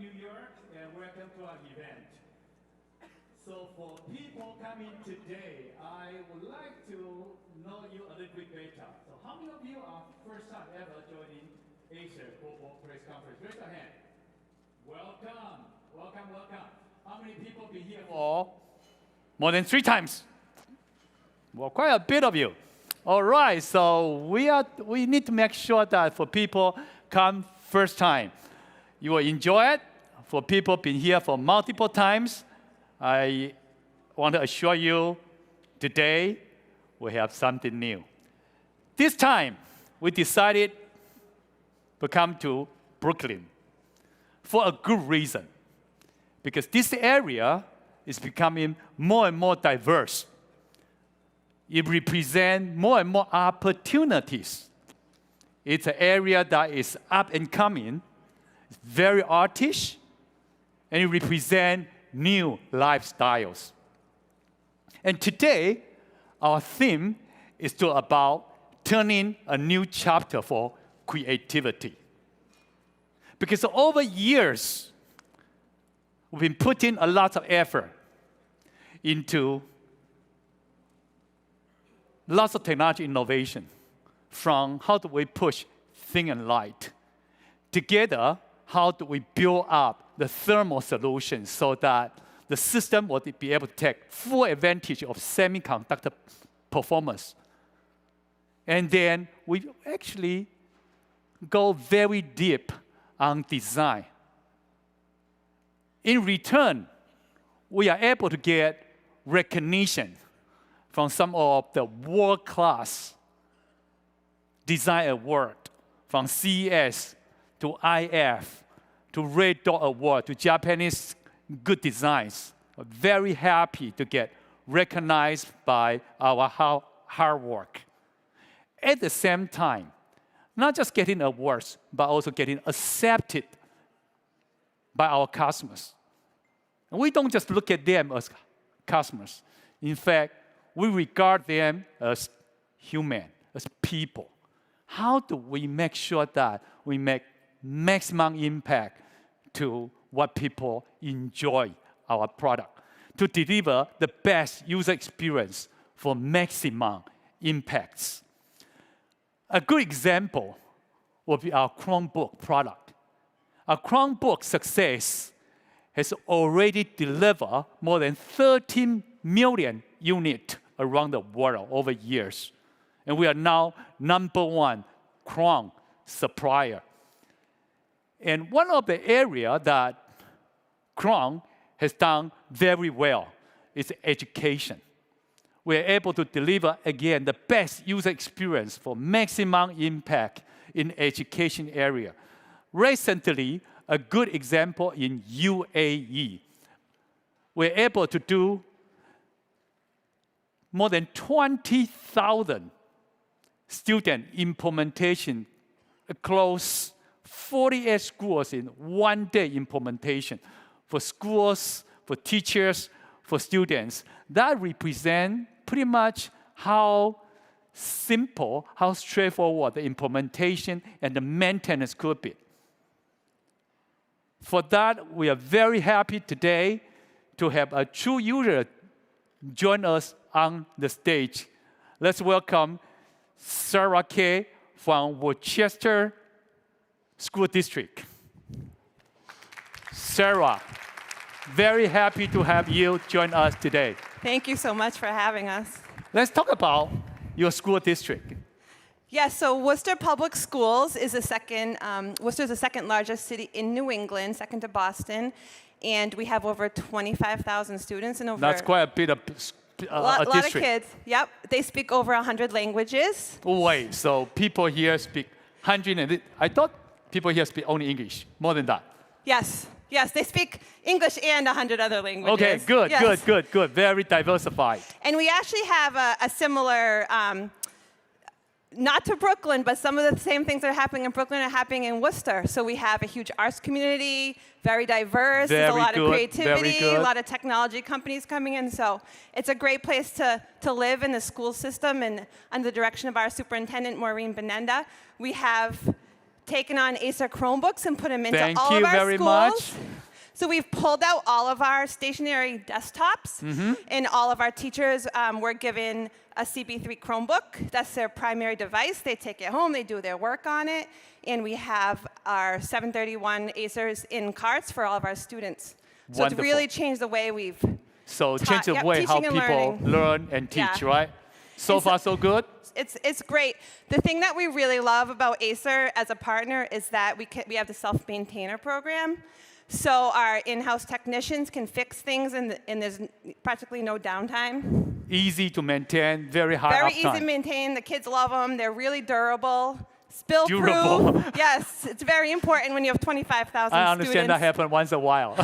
New York, and welcome to our event. So for people coming today, I would like to know you a little bit better. So how many of you are first time ever joining Acer Chromebook press conference? Raise your hand. Welcome, welcome, welcome. How many people been here for more than 3 times? Well, quite a bit of you. All right, so we need to make sure that for people come first time, you will enjoy it. For people been here for multiple times, I want to assure you today we have something new. This time, we decided to come to Brooklyn for a good reason. Because this area is becoming more and more diverse. It represents more and more opportunities. It's an area that is up and coming, it's very artish, and it represents new lifestyles. And today, our theme is about turning a new chapter for creativity. Because over years, we've been putting a lot of effort into lots of technology innovation, from how do we push thin and light. Together, how do we build up the thermal solutions so that the system will be able to take full advantage of semiconductor performance. And then we actually go very deep on design. In return, we are able to get recognition from some of the world-class design award, from CEST to IF to Red Dot Award to Japanese good designs. We're very happy to get recognized by our hard work. At the same time, not just getting awards, but also getting accepted by our customers. And we don't just look at them as customers. In fact, we regard them as human, as people. How do we make sure that we make maximum impact to what people enjoy our product, to deliver the best user experience for maximum impacts? A good example will be our Chromebook product. Our Chromebook success has already delivered more than 13 million units around the world over years. And we are now #1 Chrome supplier. And one of the areas that Chrome has done very well is education. We're able to deliver, again, the best user experience for maximum impact in education area. Recently, a good example in UAE. We're able to do more than 20,000 student implementation across 48 schools in one-day implementation for schools, for teachers, for students. That represents pretty much how simple, how straightforward the implementation and the maintenance could be. For that, we are very happy today to have a true user join us on the stage. Let's welcome Sarah Kay from Worcester School District. Sarah, very happy to have you join us today. Thank you so much for having us. Let's talk about your school district. Yes, so Worcester Public Schools is Worcester is the second largest city in New England, second to Boston, and we have over 25,000 students and over. That's quite a bit of a lot of kids. Yep, they speak over 100 languages. Oh, wait, so people here speak 100, and I thought people here speak only English. More than that. Yes, yes, they speak English and 100 other languages. Okay, good, yes. good. Very diversified. And we actually have a similar. Not to Brooklyn, but some of the same things that are happening in Brooklyn are happening in Worcester. So we have a huge arts community, very diverse. There's a lot of creativity, a lot of technology companies coming in. So it's a great place to live in the school system. And under the direction of our superintendent, Maureen Benenda, we have taken on Acer Chromebooks and put them into Thank all you of our very schools. much. So we've pulled out all of our stationary desktops, and all of our teachers were given a CB3 Chromebook. That's their primary device. They take it home, they do their work on it, and we have our 731 Acers in carts for all of our students. So Wonderful. it's really changed the way we've Change the way how teaching and people learning. learn and teach, Yeah. right? So far, so good? It's great. The thing that we really love about Acer as a partner is that we have the self-maintainer program. So our in-house technicians can fix things, and there's practically no downtime. Easy to maintain, very high Very uptime. easy to maintain. The kids love them. They're really durable, spill-proof. Durable. Yes, it's very important when you have 25,000 I understand students. that happens once a while.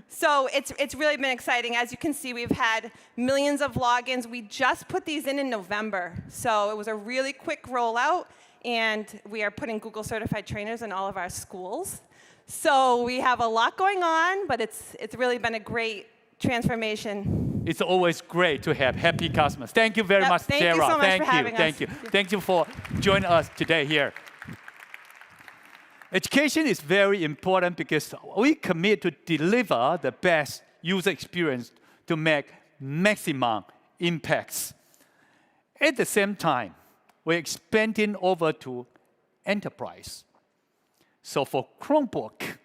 So it's really been exciting. As you can see, we've had millions of logins. We just put these in November. So it was a really quick rollout, and we are putting Google certified trainers in all of our schools. So we have a lot going on, but it's really been a great transformation. It's always great to have happy customers. Thank you very much, Thank Sarah. you so much Thank for you. having us. Thank you. Thank you for joining us today here. Education is very important because we commit to deliver the best user experience to make maximum impacts. At the same time, we're expanding over to enterprise. So for Chromebook,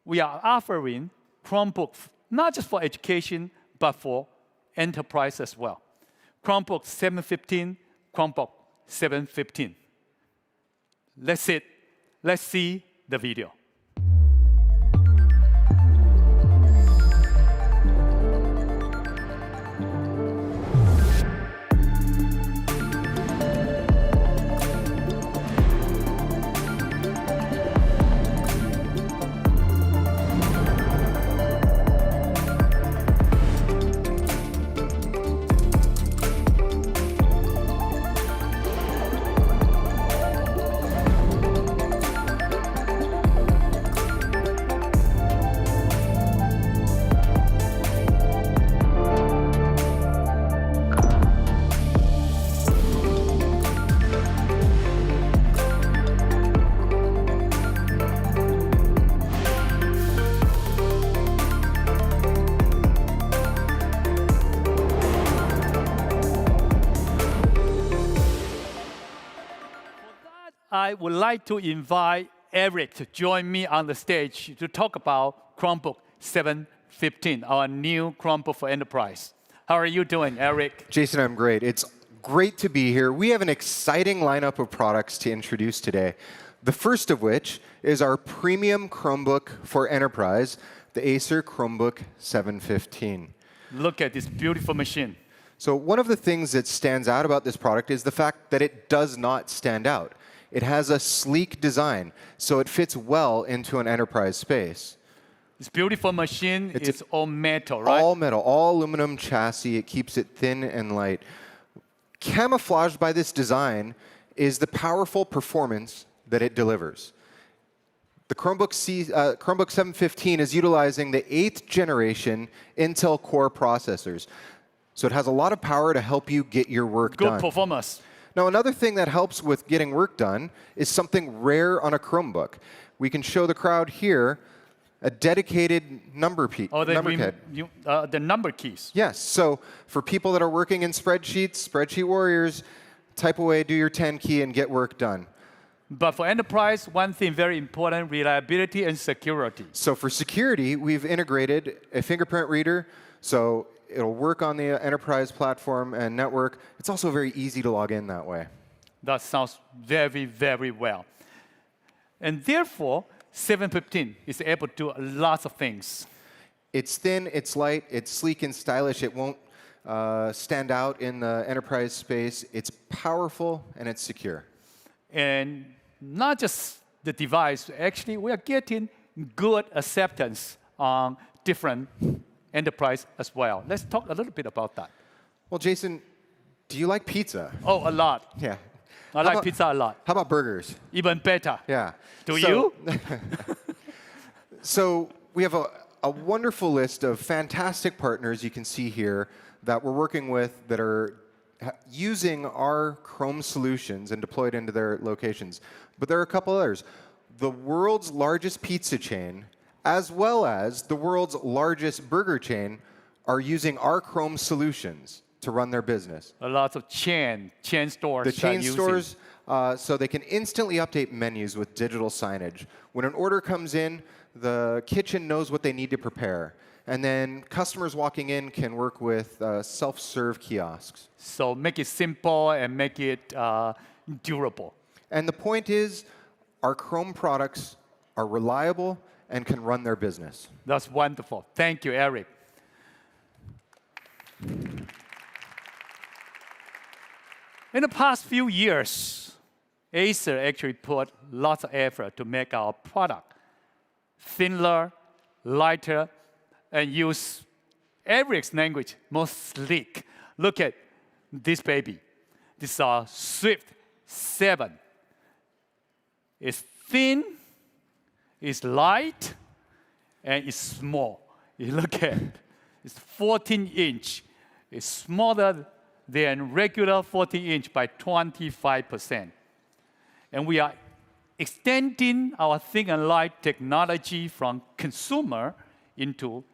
we are offering Chromebook not just for education, but for enterprise as well. Chromebook 715, Chromebook 715. Let's see the video. I would like to invite Eric to join me on the stage to talk about Chromebook 715, our new Chromebook for enterprise. How are you doing, Eric? Jason, I'm great. It's great to be here. We have an exciting lineup of products to introduce today. The first of which is our premium Chromebook for enterprise, the Acer Chromebook 715. Look at this beautiful machine. So one of the things that stands out about this product is the fact that it does not stand out. It has a sleek design, so it fits well into an enterprise space. This beautiful machine is all metal, right? All metal, all aluminum chassis. It keeps it thin and light. Camouflaged by this design is the powerful performance that it delivers. The Chromebook 715 is utilizing the 8th generation Intel Core processors. So it has a lot of power to help you get your work done. Good performance. Now, another thing that helps with getting work done is something rare on a Chromebook. We can show the crowd here a dedicated number key. The number keys. Yes. So for people that are working in spreadsheets, spreadsheet warriors, type away, do your 10 key, and get work done. But for enterprise, one thing very important, reliability and security. So for security, we've integrated a fingerprint reader. So it'll work on the enterprise platform and network. It's also very easy to log in that way. That sounds very, very well. And therefore, 715 is able to do lots of things. It's thin, it's light, it's sleek and stylish. It won't stand out in the enterprise space. It's powerful and it's secure. And not just the device, actually, we are getting good acceptance on different enterprise as well. Let's talk a little bit about that. Well, Jason, do you like pizza? Oh, a lot. Yeah. I like pizza a lot. How about burgers? Even better. Yeah. Do you? So we have a wonderful list of fantastic partners you can see here that we're working with that are using our Chrome solutions and deployed into their locations. But there are a couple others. The world's largest pizza chain, as well as the world's largest burger chain, are using our Chrome solutions to run their business. A lot of chain stores. The chain using. stores, so they can instantly update menus with digital signage. When an order comes in, the kitchen knows what they need to prepare. And then customers walking in can work with self-serve kiosks. So make it simple and make it durable. And the point is, our Chrome products are reliable and can run their business. That's wonderful. Thank you, Eric. In the past few years, Acer actually put lots of effort to make our product thinner, lighter, and use Eric's language, more sleek. Look at this baby. This is our Swift 7. It's thin, it's light, and it's small. You look at it. It's 14-inch. It's smaller than regular 14-inch by 25%. And we are extending our thin and light technology from consumer into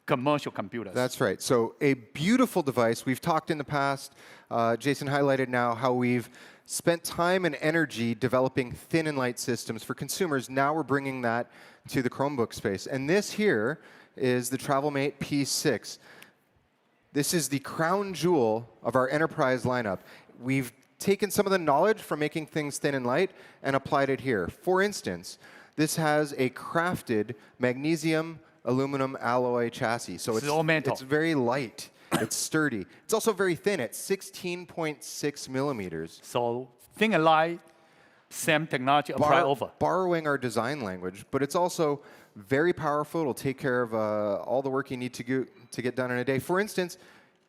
commercial computers. That's right. So a beautiful device. We've talked in the past, Jason highlighted now how we've spent time and energy developing thin and light systems for consumers. Now we're bringing that to the Chromebook space. And this here is the Travelmate P6. This is the crown jewel of our enterprise lineup. We've taken some of the knowledge from making things thin and light and applied it here. For instance, this has a crafted magnesium aluminum alloy chassis. So it's very light. It's sturdy. It's also very thin at 16.6 millimeters. So thin and light, same technology applied over. Borrowing our design language, but it's also very powerful. It'll take care of all the work you need to get done in a day. For instance,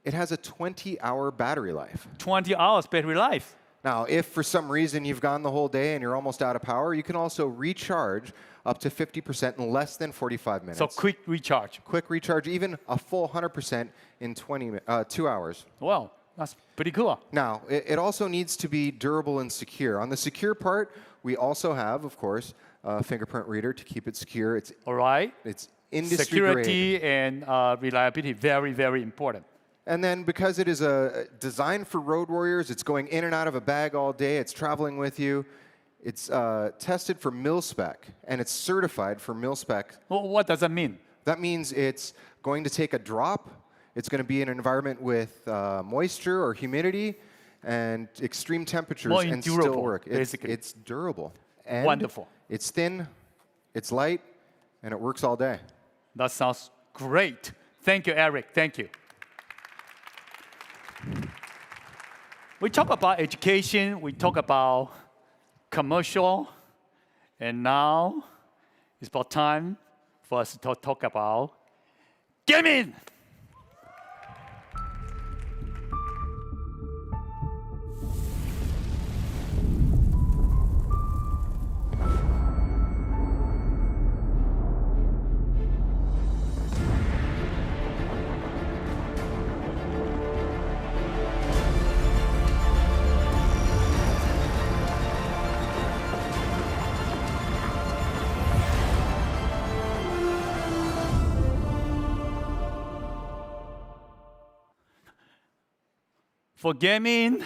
it has a 20-hour battery life. 20 hours battery life. Now, if for some reason you've gone the whole day and you're almost out of power, you can also recharge up to 50% in less than 45 minutes. So quick recharge. Quick recharge, even a full 100% in 2 hours. Wow, that's pretty cool. Now, it also needs to be durable and secure. On the secure part, we also have, of course, a fingerprint reader to keep it secure. It's all right. It's industry Security grade. and reliability, very, very important. And then because it is designed for road warriors, it's going in and out of a bag all day, it's traveling with you. It's tested for mil-spec, and it's certified for mil-spec. Well, what does that mean? That means it's going to take a drop. It's going to be in an environment with moisture or humidity and extreme temperatures More and durable, still work. basically. It's durable. And wonderful. It's thin, it's light, and it works all day. That sounds great. Thank you, Eric. Thank you. We talk about education. We talk about commercial. And now it's about time for us to talk about gaming. For gaming,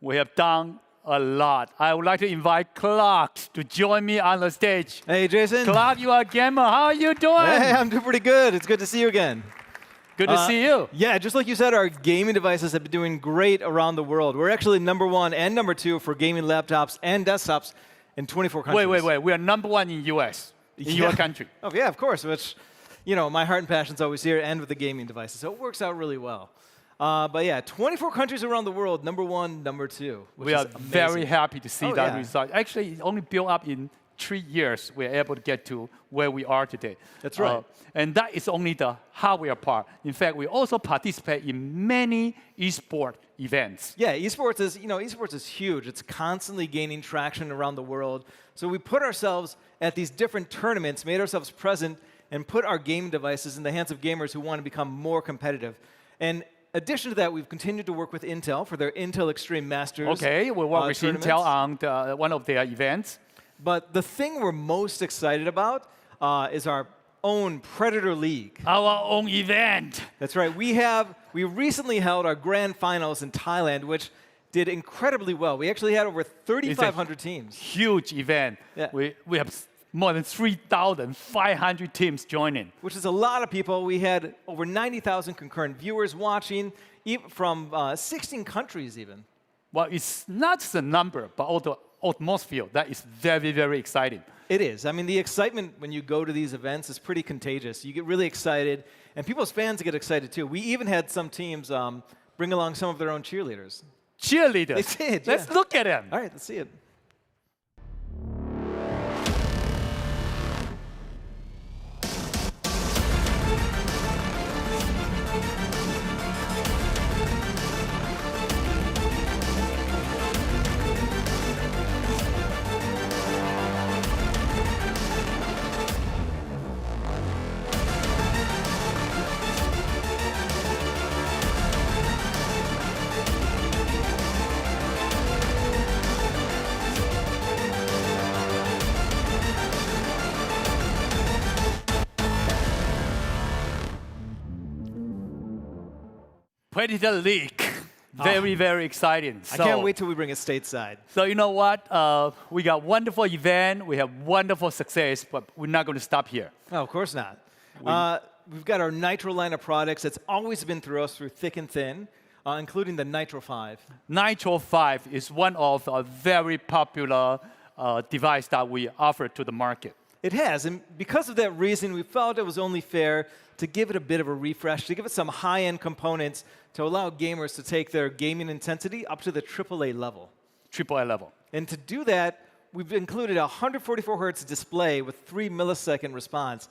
we have done a lot. I would like to invite Clark to join me on the stage. Hey, Jason. Clark, you are a gamer. How are you doing? Hey, I'm doing pretty good. It's good to see you again. Good to see you. Yeah, just like you said, our gaming devices have been doing great around the world. We're actually #1 and #2 for gaming laptops and desktops in 24 countries. Wait. We are #1 in U.S., in your country. Oh, yeah, of course, which, you know, my heart and passion's always here and with the gaming devices, so it works out really well. But yeah, 24 countries around the world, #1, #2. We are very happy to see that yeah. result. Actually, it only built up in 3 years. We're able to get to where we are today. That's right. And that is only the hardware part. In fact, we also participate in many esports events. Yeah, esports is huge. It's constantly gaining traction around the world. So we put ourselves at these different tournaments, made ourselves present, and put our gaming devices in the hands of gamers who want to become more competitive. And addition to that, we've continued to work with Intel for their Intel Extreme Masters. Okay, we work with tournaments. Intel on one of their events. But the thing we're most excited about is our own Predator League. Our own event. That's right. We recently held our grand finals in Thailand, which did incredibly well. We actually had over 3,500 teams. Huge event. Yeah. We have more than 3,500 teams joining. Which is a lot of people. We had over 90,000 concurrent viewers watching from 16 countries even. Well, it's not just a number, but also atmosphere. That is very, very exciting. It is. I mean, the excitement when you go to these events is pretty contagious. You get really excited, and people's fans get excited too. We even had some teams bring along some of their own cheerleaders. Cheerleaders. They did, Let's yeah. look at them. All right, let's see it. Predator League. Very, very exciting. I can't wait till we bring it stateside. So you know what? We got wonderful event. We have wonderful success, but we're not going to stop here. Oh, of course not. We've got our Nitro line of products that's always been through us through thick and thin, including the Nitro 5. Nitro 5 is one of a very popular device that we offer to the market. It has, and because of that reason, we felt it was only fair to give it a bit of a refresh, to give it some high-end components to allow gamers to take their gaming intensity up to the AAA level. AAA level. And to do that, we've included a 144 hertz display with 3 millisecond response,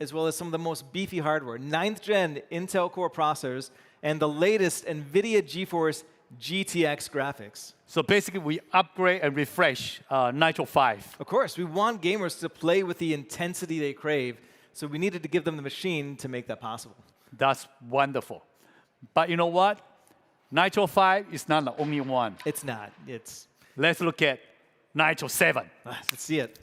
as well as some of the most beefy hardware, 9th gen Intel Core processors, and the latest NVIDIA GeForce GTX graphics. So basically, we upgrade and refresh Nitro 5. Of course, we want gamers to play with the intensity they crave, so we needed to give them the machine to make that possible. That's wonderful. But you know what? Nitro 5 is not the only one. It's not. It's. Let's look at Nitro 7. Let's see it.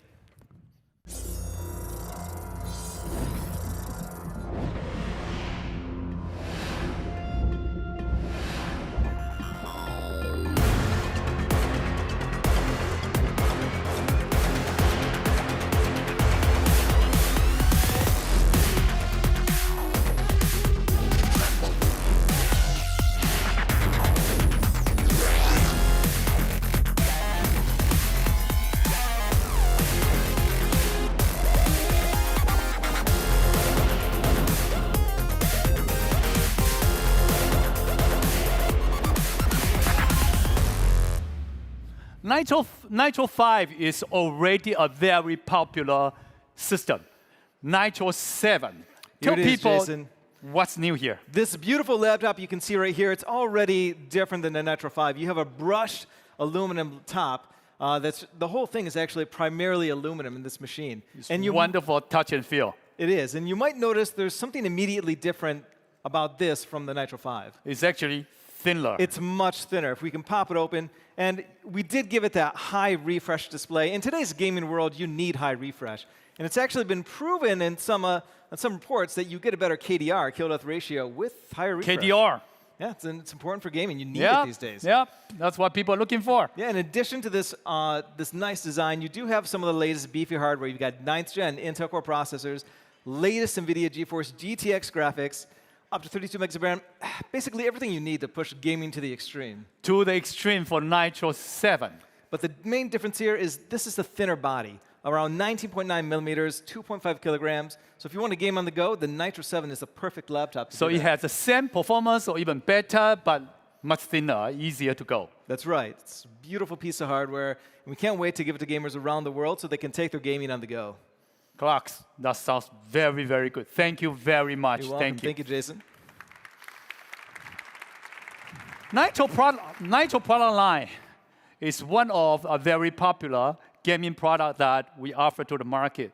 Nitro 5 is already a very popular system. Nitro 7. Tell people Jason. what's new here. This beautiful laptop you can see right here, it's already different than the Nitro 5. You have a brushed aluminum top. The whole thing is actually primarily aluminum in this machine. It's and wonderful touch and feel. It is. And you might notice there's something immediately different about this from the Nitro 5. It's actually thinner. It's much thinner. If we can pop it open. And we did give it that high refresh display. In today's gaming world, you need high refresh. And it's actually been proven in some reports that you get a better KDR, kill-death ratio, with higher refresh. KDR. Yeah, it's important for gaming. You need it these days. Yeah, that's what people are looking for. Yeah, in addition to this, this nice design, you do have some of the latest beefy hardware. You've got 9th gen Intel Core processors, latest NVIDIA GeForce GTX graphics, up to 32 megs of RAM, basically everything you need to push gaming to the extreme. To the extreme for Nitro 7. But the main difference here is this is the thinner body, around 19.9 millimeters, 2.5 kilograms. So if you want to game on the go, the Nitro 7 is the perfect laptop to So do it that. has the same performance or even better, but much thinner, easier to go. That's right. It's a beautiful piece of hardware. And we can't wait to give it to gamers around the world so they can take their gaming on the go. Clarks, that sounds very, very good. Thank you very much. You're welcome. Thank you. Thank you, Jason. Nitro product line is one of a very popular gaming product that we offer to the market.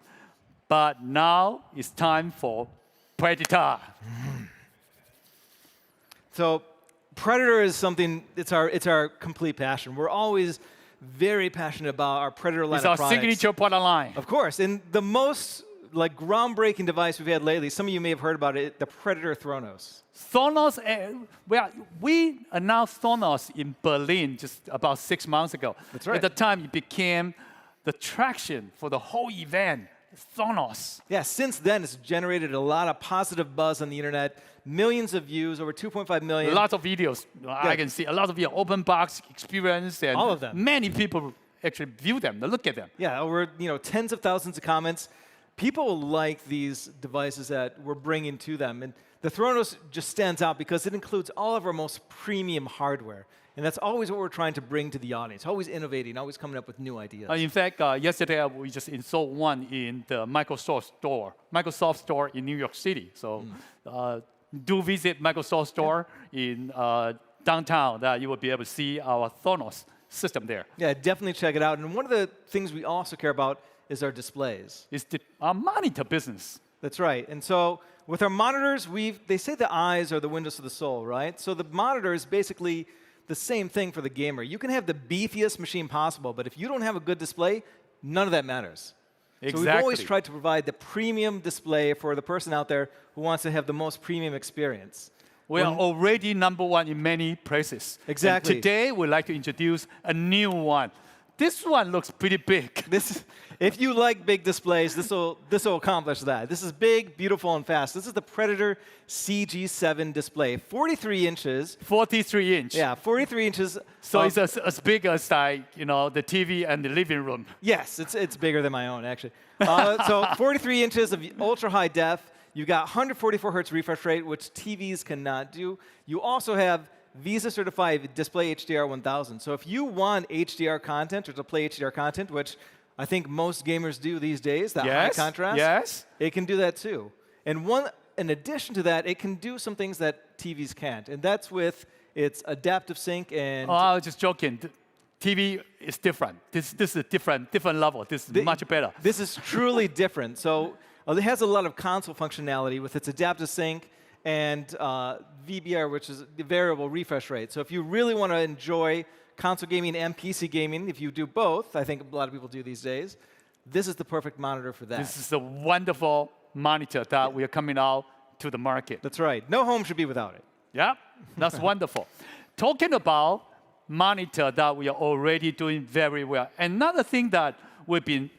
But now it's time for Predator. So Predator is something, it's our complete passion. We're always very passionate about our Predator line It's of our products. signature product line. Of course. And the most groundbreaking device we've had lately, some of you may have heard about it, the Predator Thronos. Thronos, well, we announced Thronos in Berlin just about 6 months ago. That's right. At the time, it became the traction for the whole event, Thronos. Yeah, since then, it's generated a lot of positive buzz on the internet, millions of views, over 2.5 million. Lots of videos. I can see a lot of your open box experience, and all of them. Many people actually view them, they look at them. Yeah, over tens of thousands of comments. People like these devices that we're bringing to them. And the Thronos just stands out because it includes all of our most premium hardware. And that's always what we're trying to bring to the audience, always innovating, always coming up with new ideas. In fact, yesterday we just installed one in the Microsoft store in New York City. So do visit Microsoft store in downtown, that you will be able to see our Thronos system there. Yeah, definitely check it out. And one of the things we also care about is our displays. It's our monitor business. That's right. And so with our monitors, they say the eyes are the windows to the soul, right? So the monitor is basically the same thing for the gamer. You can have the beefiest machine possible, but if you don't have a good display, none of that matters. Exactly. So we've always tried to provide the premium display for the person out there who wants to have the most premium experience. We are already #1 in many places. Exactly. And today, we'd like to introduce a new one. This one looks pretty big. If you like big displays, this will accomplish that. This is big, beautiful, and fast. This is the Predator Cg7 Display, 43 inches. 43 inch. Yeah, 43 inches. So it's as big as the TV and the living room. Yes, it's bigger than my own, actually. So 43 inches of ultra-high def. You've got 144 hertz refresh rate, which TVs cannot do. You also have Visa-certified Display HDR 1000. So if you want HDR content or to play HDR content, which I think most gamers do these days, that high contrast, it can do that too. And in addition to that, it can do some things that TVs can't. And that's with its adaptive sync and... Oh, I was just joking. The TV is different. This is a different level. This is much better. This is truly different. So it has a lot of console functionality with its adaptive sync and VBR, which is the variable refresh rate. So if you really want to enjoy console gaming and PC gaming, if you do both, I think a lot of people do these days, this is the perfect monitor for that. This is a wonderful monitor that we are coming out to the market. That's right. No home should be without it. Yeah, that's wonderful. Talking about monitor that we are already doing very well. Another thing that we've been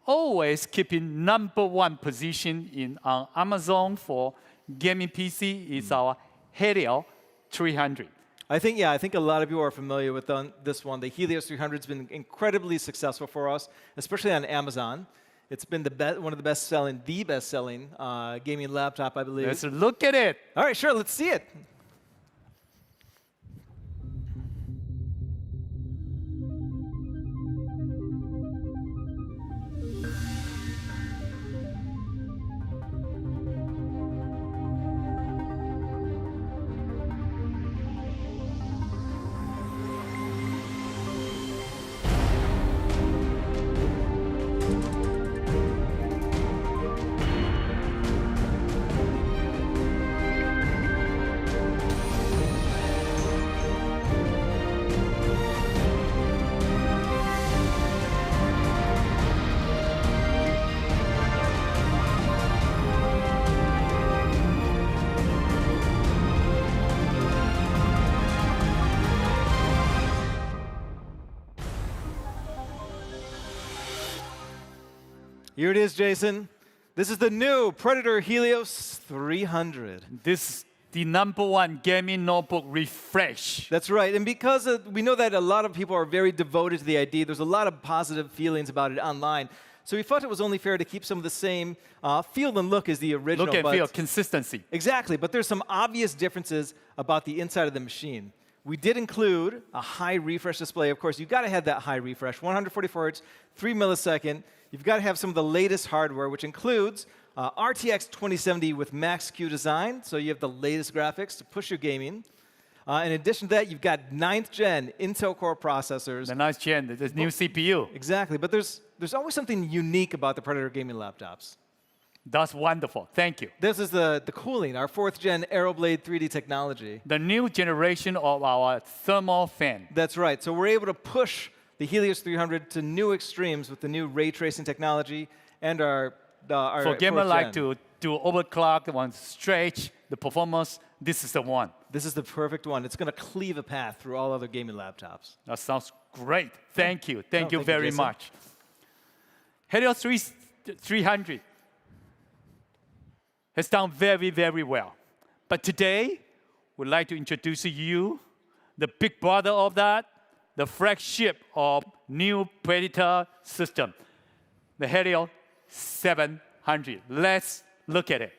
always keeping #1 position in Amazon for gaming PC is our Helios 300. I think a lot of you are familiar with this one. The Helios 300 has been incredibly successful for us, especially on Amazon. It's been one of the best-selling gaming laptop, I believe. Let's look at it. All right, sure, let's see it. Here it is, Jason. This is the new Predator Helios 300. This is the #1 gaming notebook refresh. That's right. And because we know that a lot of people are very devoted to the idea, there's a lot of positive feelings about it online. So we thought it was only fair to keep some of the same feel and look as the original. Look and feel, consistency. Exactly. But there's some obvious differences about the inside of the machine. We did include a high refresh display. Of course, you've got to have that high refresh, 144 hertz, 3 millisecond. You've got to have some of the latest hardware, which includes RTX 2070 with Max-Q design, so you have the latest graphics to push your gaming. In addition to that, you've got 9th gen Intel Core processors. The 9th gen, the new CPU. Exactly, but there's always something unique about the Predator gaming laptops. That's wonderful. Thank you. This is the cooling, our 4th-gen AeroBlade 3D technology. The new generation of our thermal fan. That's right. So we're able to push the Helios 300 to new extremes with the new ray tracing technology and our For gamers 4th like gen. to do overclock, want to stretch the performance, this is the one. This is the perfect one. It's going to cleave a path through all other gaming laptops. That sounds great. Thank you. Thank you very Jason. much. Helios 300 has done very, very well. But today, we'd like to introduce to you the big brother of that, the flagship of new Predator system, the Helios 700. Let's look at it.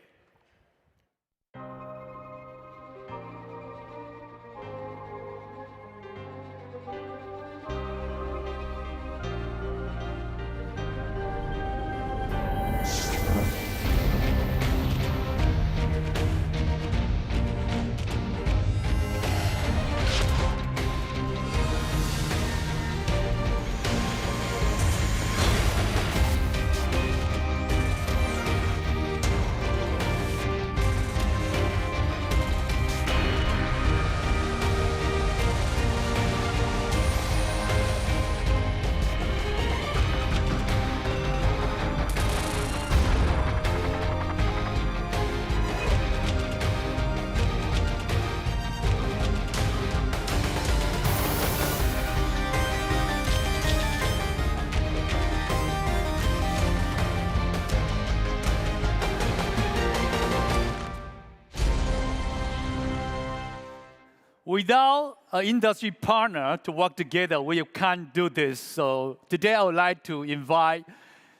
Without an industry partner to work together, we can't do this. So today I would like to invite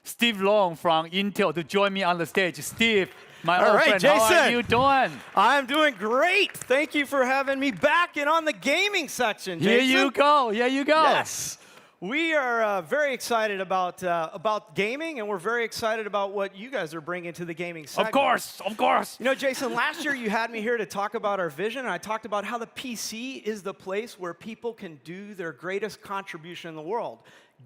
Steve Long from Intel to join me on the stage. Steve, my old friend, how are Jason. you doing? I'm doing great. Thank you for having me back and on the gaming section, Here Jason. you go. Here you go. Yes. We are very excited about gaming, and we're very excited about what you guys are bringing to the gaming segment. Of course, of course. You know, Jason, last year you had me here to talk about our vision, and I talked about how the PC is the place where people can do their greatest contribution in the world.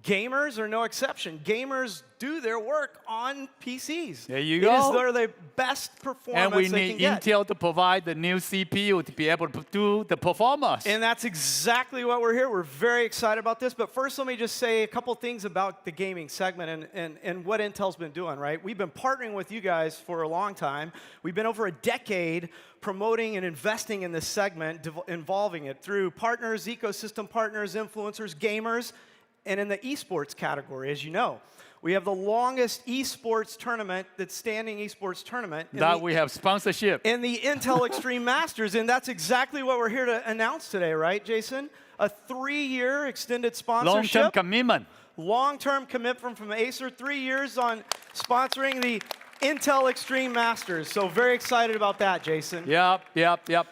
Gamers are no exception. Gamers do their work on PCs. There you go. They're the best performance And we they need can get. Intel to provide the new CPU to be able to do the performance. And that's exactly what we're here. We're very excited about this. But first, let me just say a couple things about the gaming segment and what Intel's been doing, right? We've been partnering with you guys for a long time. We've been over a decade promoting and investing in this segment, involving it through partners, ecosystem partners, influencers, gamers, and in the esports category, as you know. We have the longest esports tournament, that's standing esports tournament. That we have sponsorship. In the Intel Extreme Masters, and that's exactly what we're here to announce today, right, Jason? A 3-year extended sponsorship. Long-term commitment. Long-term commitment from Acer, 3 years on sponsoring the Intel Extreme Masters. So very excited about that, Jason. Yep.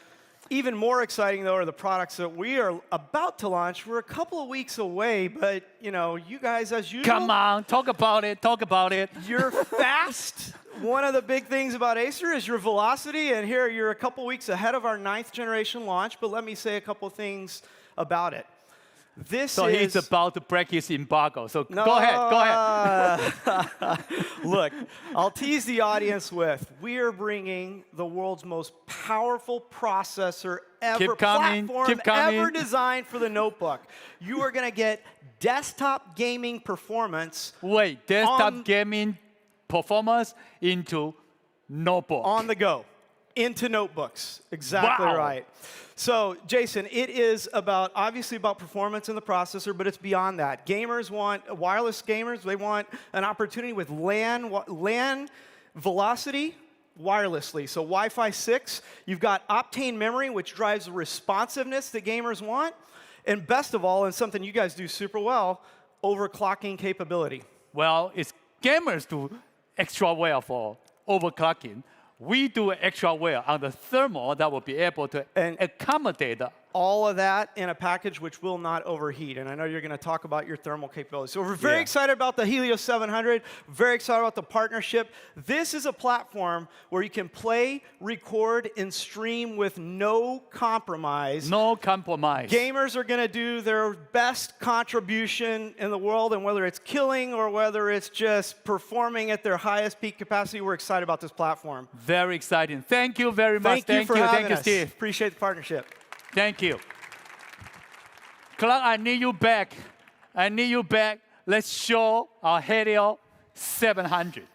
Even more exciting, though, are the products that we are about to launch. We're a couple of weeks away, but, you know, you guys, as usual. Come on, talk about it, talk about it. You're fast. One of the big things about Acer is your velocity, and here you're a couple weeks ahead of our 9th generation launch, but let me say a couple things about it. So he's about to break his embargo, so go ahead. Look, I'll tease the audience with, we are bringing the world's most powerful processor ever, platform ever designed for the notebook. You are going to get desktop gaming performance. Wait, desktop gaming performance into notebook. On the go, into notebooks. Exactly right. So, Jason, it is obviously about performance in the processor, but it's beyond that. Wireless gamers, they want an opportunity with LAN velocity wirelessly. So Wi-Fi 6, you've got Optane memory, which drives the responsiveness that gamers want. And best of all, and something you guys do super well, overclocking capability. Well, it's gamers do extra well for overclocking. We do extra well on the thermal that will be able to accommodate all of that in a package which will not overheat. And I know you're going to talk about your thermal capability. So we're very excited about the Helios 700, very excited about the partnership. This is a platform where you can play, record, and stream with no compromise. No compromise. Gamers are going to do their best contribution in the world, and whether it's killing or whether it's just performing at their highest peak capacity, we're excited about this platform. Very exciting. Thank you very much. Thank you for having us. Steve. Appreciate the partnership. Thank you. Clark, I need you back. I need you back. Let's show our Helios 700.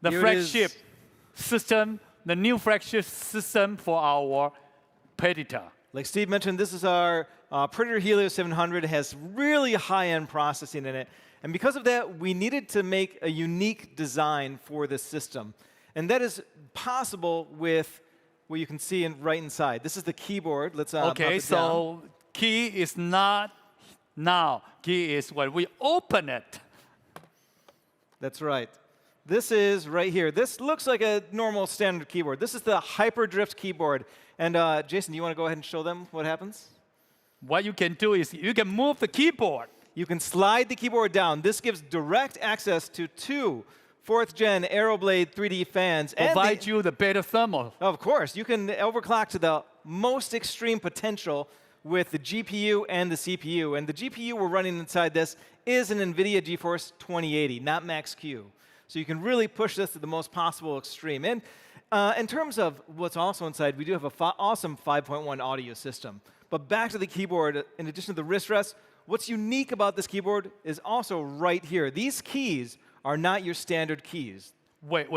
The Here it flagship is. system, the new flagship system for our Predator. Like Steve mentioned, this is our Predator Helios 700. It has really high-end processing in it. And because of that, we needed to make a unique design for this system. And that is possible with what you can see right inside. This is the keyboard. Let's pop Okay, it so down. key is not now. Key is when we open it. That's right. This is right here. This looks like a normal standard keyboard. This is the Hyperdrift keyboard. And Jason, do you want to go ahead and show them what happens? What you can do is you can move the keyboard. You can slide the keyboard down. This gives direct access to two 4th-gen Aeroblade 3D fans. Provide you the better thermal. Of course, you can overclock to the most extreme potential with the GPU and the CPU. And the GPU we're running inside this is an NVIDIA GeForce 2080, not Max-Q. So you can really push this to the most possible extreme. And in terms of what's also inside, we do have an awesome 5.1 audio system. But back to the keyboard, in addition to the wrist rest, what's unique about this keyboard is also right here. These keys are not your standard keys. Wait.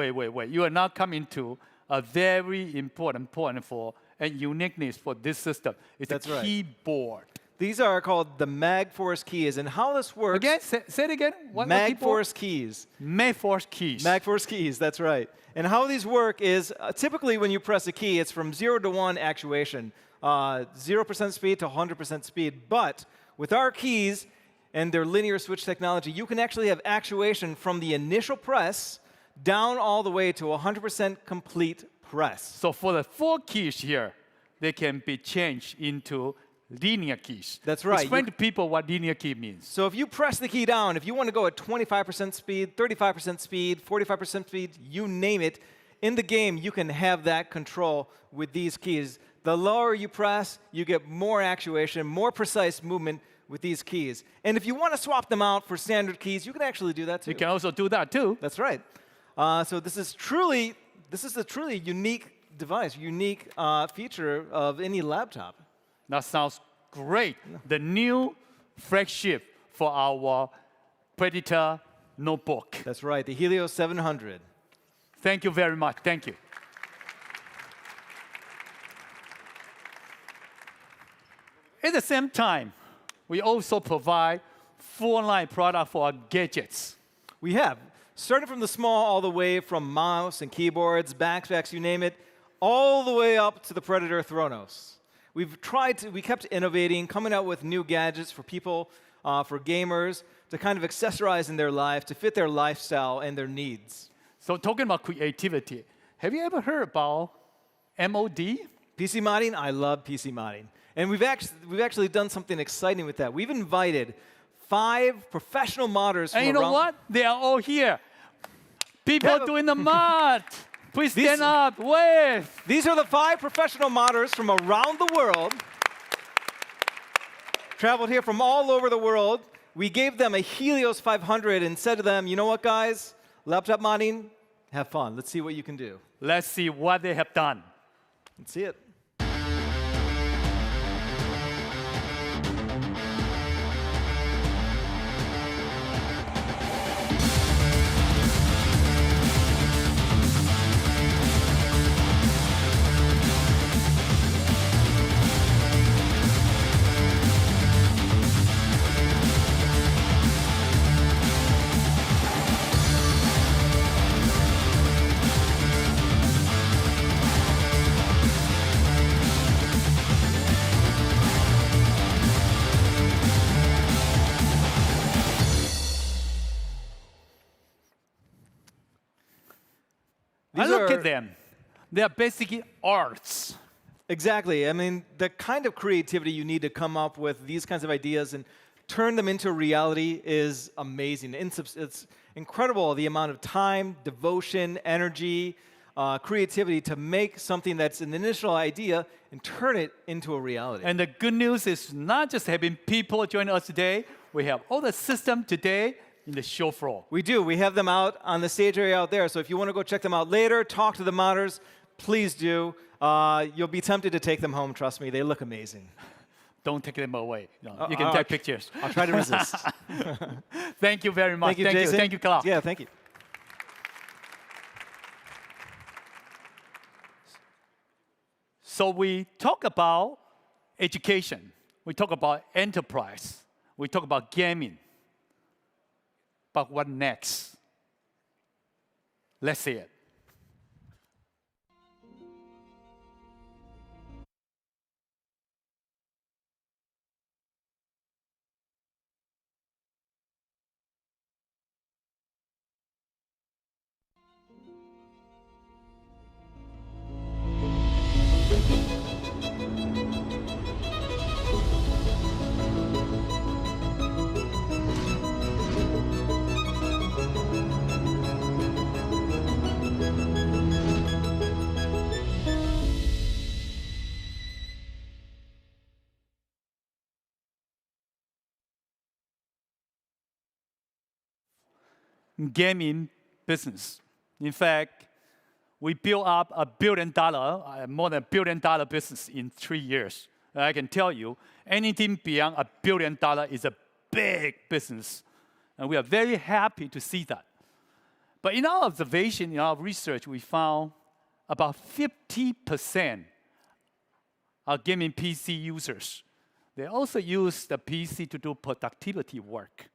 You are now coming to a very important point for and uniqueness for this system. It's That's a right. keyboard. These are called the MagForce keys. And how this works... Again, say it again. What MagForce keys. MagForce keys. MagForce keys, that's right. And how these work is, typically when you press a key, it's from 0 to 1 actuation, 0% speed to 100% speed. But with our keys and their linear switch technology, you can actually have actuation from the initial press down all the way to 100% complete press. So for the 4 keys here, they can be changed into linear keys. That's right. Explain to people what linear key means. So if you press the key down, if you want to go at 25% speed, 35% speed, 45% speed, you name it, in the game you can have that control with these keys. The lower you press, you get more actuation, more precise movement with these keys. And if you want to swap them out for standard keys, you can actually do that too. You can also do that too. That's right. So this is a truly unique device, unique feature of any laptop. That sounds great. The new flagship for our Predator notebook. That's right, the Helios 700. Thank you very much. Thank you. At the same time, we also provide full-line product for our gadgets. We have, starting from the small all the way from mouse and keyboards, backpacks, you name it, all the way up to the Predator Thronos. We kept innovating, coming out with new gadgets for people, for gamers, to kind of accessorize in their life, to fit their lifestyle and their needs. So talking about creativity, have you ever heard about MOD? PC modding, I love PC modding. And we've actually done something exciting with that. We've invited 5 professional modders from And you know what? They are all here. People doing the mod. Please stand up, wave. These are the 5 professional modders from around the world. Traveled here from all over the world. We gave them a Helios 500 and said to them, you know what, guys? Laptop modding, have fun. Let's see what you can do. Let's see what they have done. Let's see it. Look at them. They are basically arts. Exactly. I mean, the kind of creativity you need to come up with these kinds of ideas and turn them into reality is amazing. It's incredible the amount of time, devotion, energy, creativity to make something that's an initial idea and turn it into a reality. And the good news is not just having people join us today. We have all the system today in the show floor. We do. We have them out on the stage area out there. So if you want to go check them out later, talk to the modders, please do. You'll be tempted to take them home, trust me. They look amazing. Don't take them away. You can take pictures. I'll try to resist. Thank you very much. Thank you, Jason. Thank you, Clark. Yeah, thank you. So we talk about education. We talk about enterprise. We talk about gaming. But what next? Let's see it. Gaming business. In fact, we built up more than $1 billion business in 3 years. And I can tell you, anything beyond $1 billion is a big business. And we are very happy to see that. But in our observation, in our research, we found about 50% of gaming PC users, they also use the PC to do productivity work.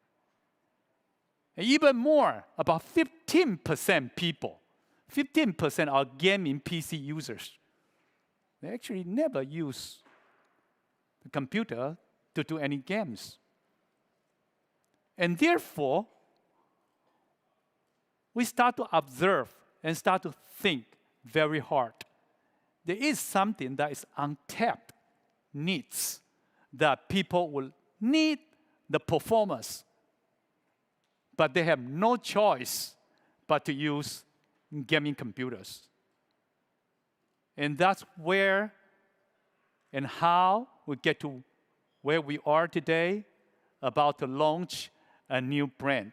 And even more, about 15% people, 15% are gaming PC users. They actually never use the computer to do any games. And therefore, we start to observe and start to think very hard. There is something that is untapped needs that people will need the performance, but they have no choice but to use gaming computers. And that's where and how we get to where we are today, about to launch a new brand.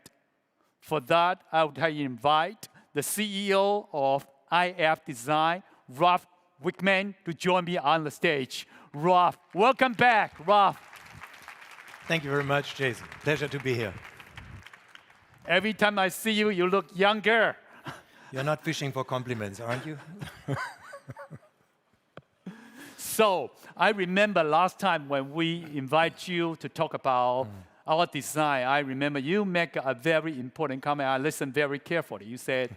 For that, I would like to invite the CEO of IF Design, Ralph Wickman, to join me on the stage. Ralph, welcome back, Ralph. Thank you very much, Jason. Pleasure to be here. Every time I see you, you look younger. You're not fishing for compliments, aren't you? So I remember last time when we invite you to talk about our design, I remember you make a very important comment. I listened very carefully. You said,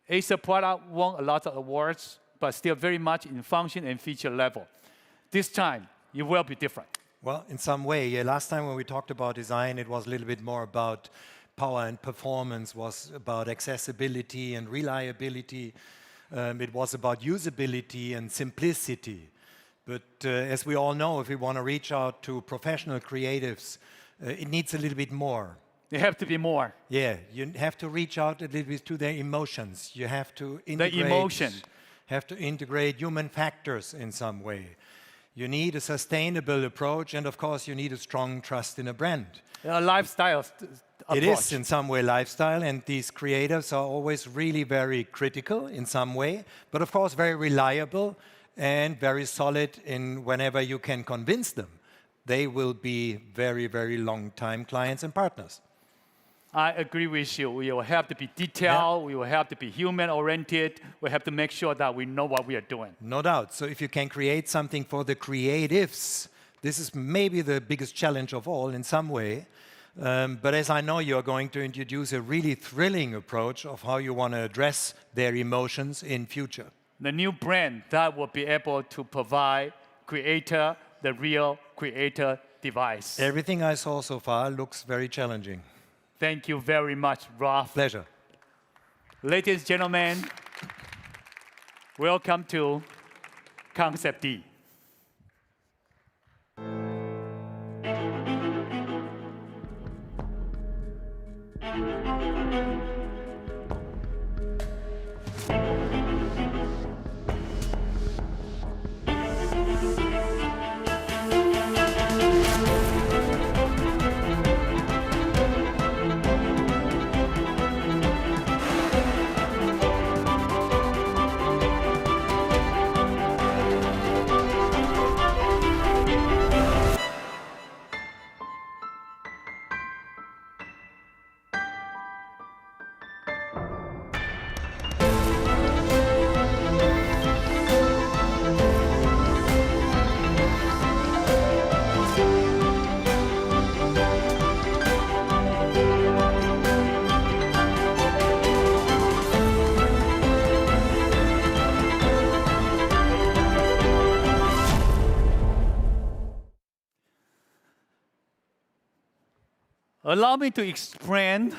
Acer product won a lot of awards, but still very much in function and feature level. This time, it will be different. Well, in some way, yeah. Last time when we talked about design, it was a little bit more about power and performance, was about accessibility and reliability. It was about usability and simplicity. But as we all know, if we want to reach out to professional creatives, it needs a little bit more. There have to be more. Yeah, you have to reach out a little bit to their emotions. You have to integrate, have to integrate human factors in some way. You need a sustainable approach, and of course, you need a strong trust in a brand. A lifestyle approach. It is in some way lifestyle, and these creatives are always really very critical in some way, but of course very reliable and very solid in whenever you can convince them. They will be very, very long-time clients and partners. I agree with you. We will have to be detailed. Yeah. We will have to be human-oriented. We have to make sure that we know what we are doing. No doubt. So if you can create something for the creatives, this is maybe the biggest challenge of all in some way. But as I know, you're going to introduce a really thrilling approach of how you want to address their emotions in future. The new brand that will be able to provide creator, the real creator device. Everything I saw so far looks very challenging. Thank you very much, Ralph. Pleasure. Ladies and gentlemen, Welcome to Concept D. Allow me to explain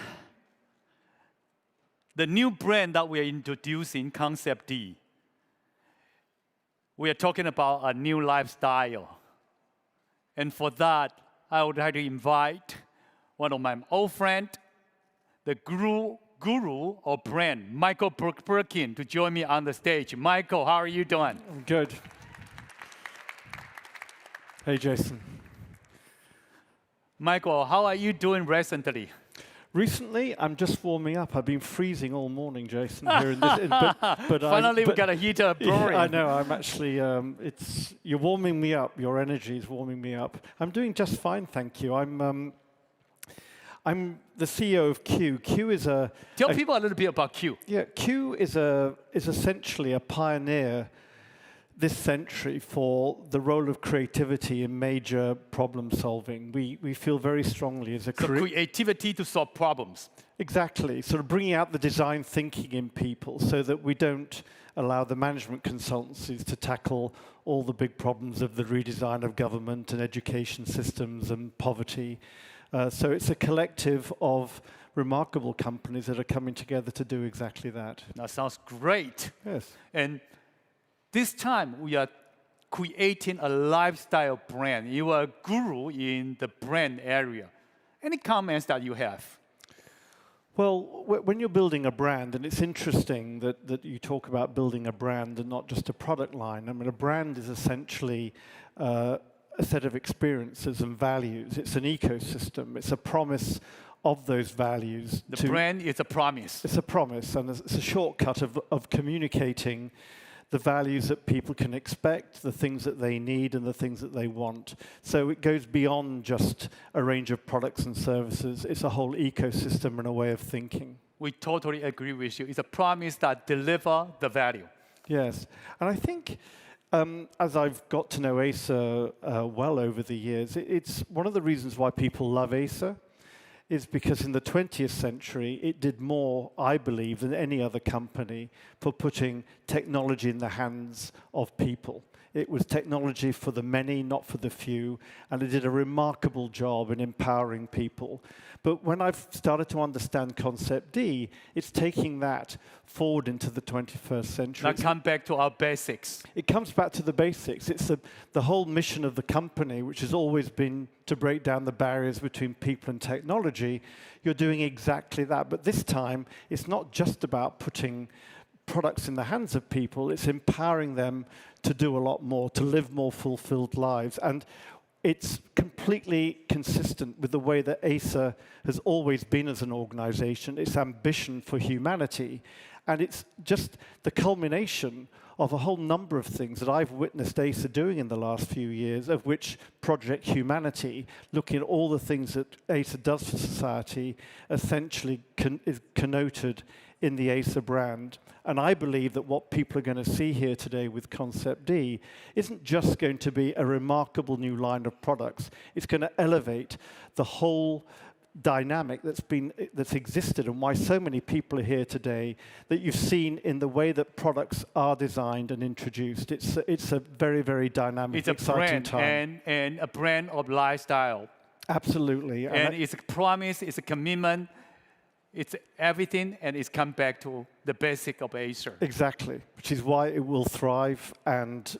the new brand that we are introducing, Concept D. We are talking about a new lifestyle. And for that, I would like to invite one of my old friends, the guru of brand, Michael Birkin, to join me on the stage. Michael, how are you doing? I'm good. Hey, Jason. Michael, how are you doing recently? Recently, I'm just warming up. I've been freezing all morning, Jason. Here in this, but Finally, we got a heater brewing. Yeah, I know. I'm actually. You're warming me up. Your energy is warming me up. I'm doing just fine, thank you. I'm the CEO of Q. Q is a. Tell people a little bit about Q. Yeah, Q is essentially a pioneer this century for the role of creativity in major problem solving. We feel very strongly as a creativity to solve problems. Exactly, sort of bringing out the design thinking in people so that we don't allow the management consultancies to tackle all the big problems of the redesign of government and education systems and poverty. So it's a collective of remarkable companies that are coming together to do exactly that. That sounds great. Yes. And this time, we are creating a lifestyle brand. You are a guru in the brand area. Any comments that you have? Well, when you're building a brand, and it's interesting that you talk about building a brand and not just a product line. I mean, a brand is essentially a set of experiences and values. It's an ecosystem. It's a promise of those values. The brand is a promise. It's a promise, and it's a shortcut of communicating the values that people can expect, the things that they need, and the things that they want. So it goes beyond just a range of products and services. It's a whole ecosystem and a way of thinking. We totally agree with you. It's a promise that delivers the value. Yes. And I think as I've got to know Acer well over the years, it's one of the reasons why people love Acer is because in the 20th century, it did more, I believe, than any other company for putting technology in the hands of people. It was technology for the many, not for the few, and it did a remarkable job in empowering people. But when I've started to understand Concept D, it's taking that forward into the 21st century. Now come back to our basics. It comes back to the basics. It's the whole mission of the company, which has always been to break down the barriers between people and technology. You're doing exactly that. But this time, it's not just about putting products in the hands of people. It's empowering them to do a lot more, to live more fulfilled lives. And it's completely consistent with the way that Acer has always been as an organization, its ambition for humanity. And it's just the culmination of a whole number of things that I've witnessed Acer doing in the last few years, of which Project Humanity, looking at all the things that Acer does for society, essentially is connoted in the Acer brand. And I believe that what people are going to see here today with Concept D isn't just going to be a remarkable new line of products. It's going to elevate the whole dynamic that's existed and why so many people are here today that you've seen in the way that products are designed and introduced. It's a very, very dynamic, exciting time. And a brand of lifestyle. Absolutely. And it's a promise, it's a commitment. It's everything, and it's come back to the basic of Acer. Exactly, which is why it will thrive and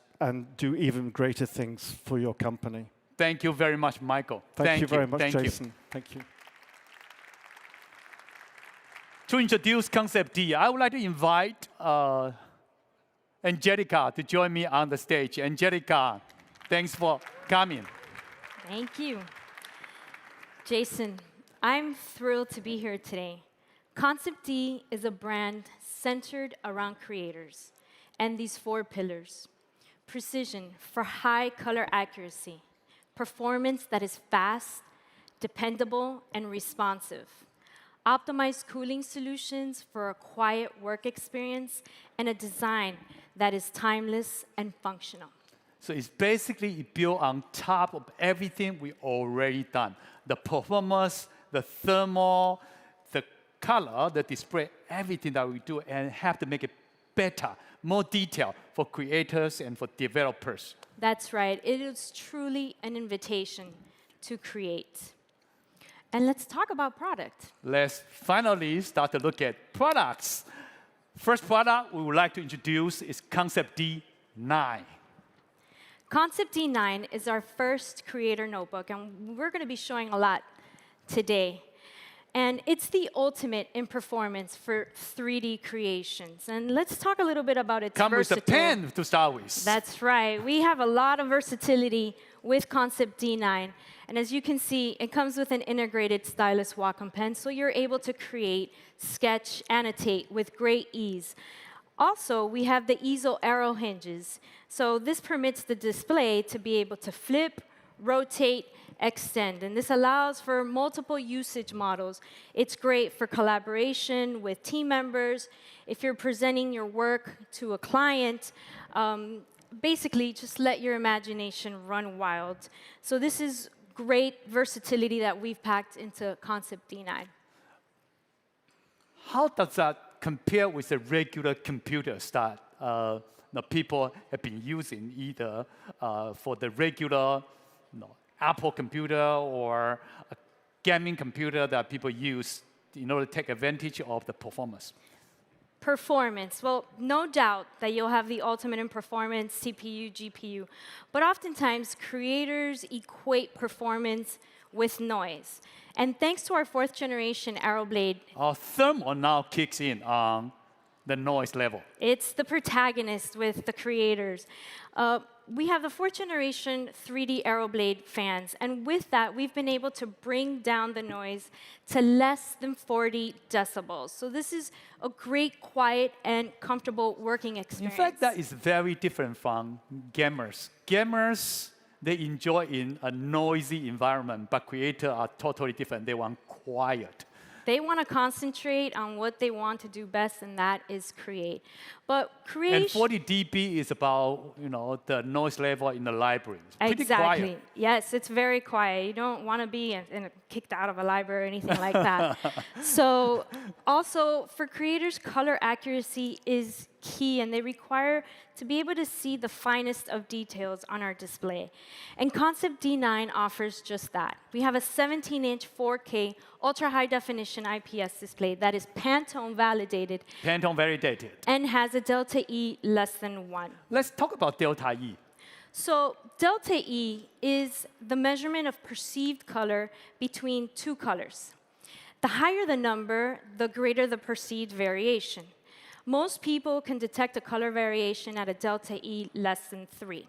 do even greater things for your company. Thank you very much, Michael. Thank you very much, Thank Jason. You. Thank you. To introduce Concept D, I would like to invite Angelica to join me on the stage. Angelica, thanks for coming. Thank you. Jason, I'm thrilled to be here today. Concept D is a brand centered around creators and these 4 pillars. Precision for high color accuracy. Performance that is fast, dependable, and responsive. Optimized cooling solutions for a quiet work experience, and a design that is timeless and functional. So it's basically built on top of everything we already done. The performance, the thermal, the color, the display, everything that we do, and have to make it better, more detailed for creators and for developers. That's right. It is truly an invitation to create. And let's talk about product. Let's finally start to look at products. First product we would like to introduce is Concept D9. Concept D9 is our first creator notebook, and we're going to be showing a lot today. And it's the ultimate in performance for 3D creations. And let's talk a little bit about its Come with a versatility. pen to start with. That's right. We have a lot of versatility with Concept D9. And as you can see, it comes with an integrated stylus Wacom pen, so you're able to create, sketch, annotate with great ease. Also, we have the easel arrow hinges. So this permits the display to be able to flip, rotate, extend. And this allows for multiple usage models. It's great for collaboration with team members. If you're presenting your work to a client, basically just let your imagination run wild. So this is great versatility that we've packed into Concept D9. How does that compare with the regular computers that the people have been using, either for the regular Apple computer or a gaming computer that people use in order to take advantage of the performance? Performance. Well, no doubt that you'll have the ultimate in performance, CPU, GPU. But oftentimes, creators equate performance with noise. And thanks to our 4th generation Arrow Blade, Our thermal now kicks in on the noise level. it's the protagonist with the creators. We have the 4th generation 3D Arrow Blade fans. And with that, we've been able to bring down the noise to less than 40 decibels. So this is a great, quiet, and comfortable working In experience. fact, that is very different from gamers. Gamers, they enjoy in a noisy environment, but creators are totally different. They want quiet. They want to concentrate on what they want to do best, and that is create. But And creation... 40 dB is about the noise level in the library. It's pretty Exactly. quiet. Yes, it's very quiet. You don't want to be kicked out of a library or anything like that. So also, for creators, color accuracy is key, and they require to be able to see the finest of details on our display. And Concept D9 offers just that. We have a 17-inch 4K ultra-high-definition IPS display that is Pantone validated. Pantone validated. And has a delta E less than 1. Let's talk about delta E. So delta E is the measurement of perceived color between 2 colors. The higher the number, the greater the perceived variation. Most people can detect a color variation at a delta E less than 3.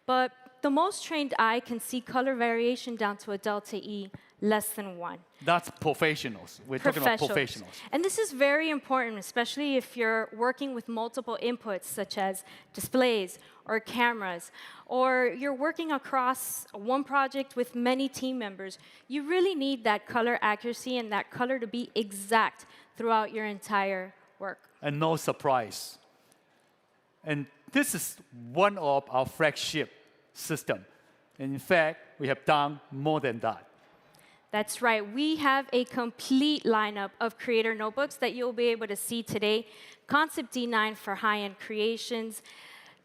But the most trained eye can see color variation down to a delta E less than 1. That's professionals. We're talking about professionals. And this is very important, especially if you're working with multiple inputs, such as displays or cameras, or you're working across one project with many team members. You really need that color accuracy and that color to be exact throughout your entire work. And no surprise. And this is one of our flagship system. And in fact, we have done more than that. That's right. We have a complete lineup of creator notebooks that you'll be able to see today. Concept D9 for high-end creations.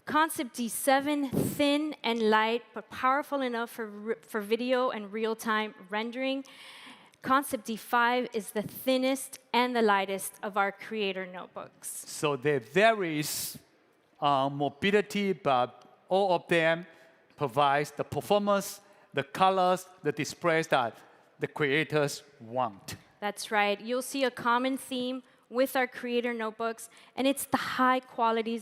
Concept D7, thin and light, but powerful enough for video and real-time rendering. Concept D5 is the thinnest and the lightest of our creator notebooks. So there varies mobility, but all of them provides the performance, the colors, the displays that the creators want. That's right. You'll see a common theme with our creator notebooks, and it's the high quality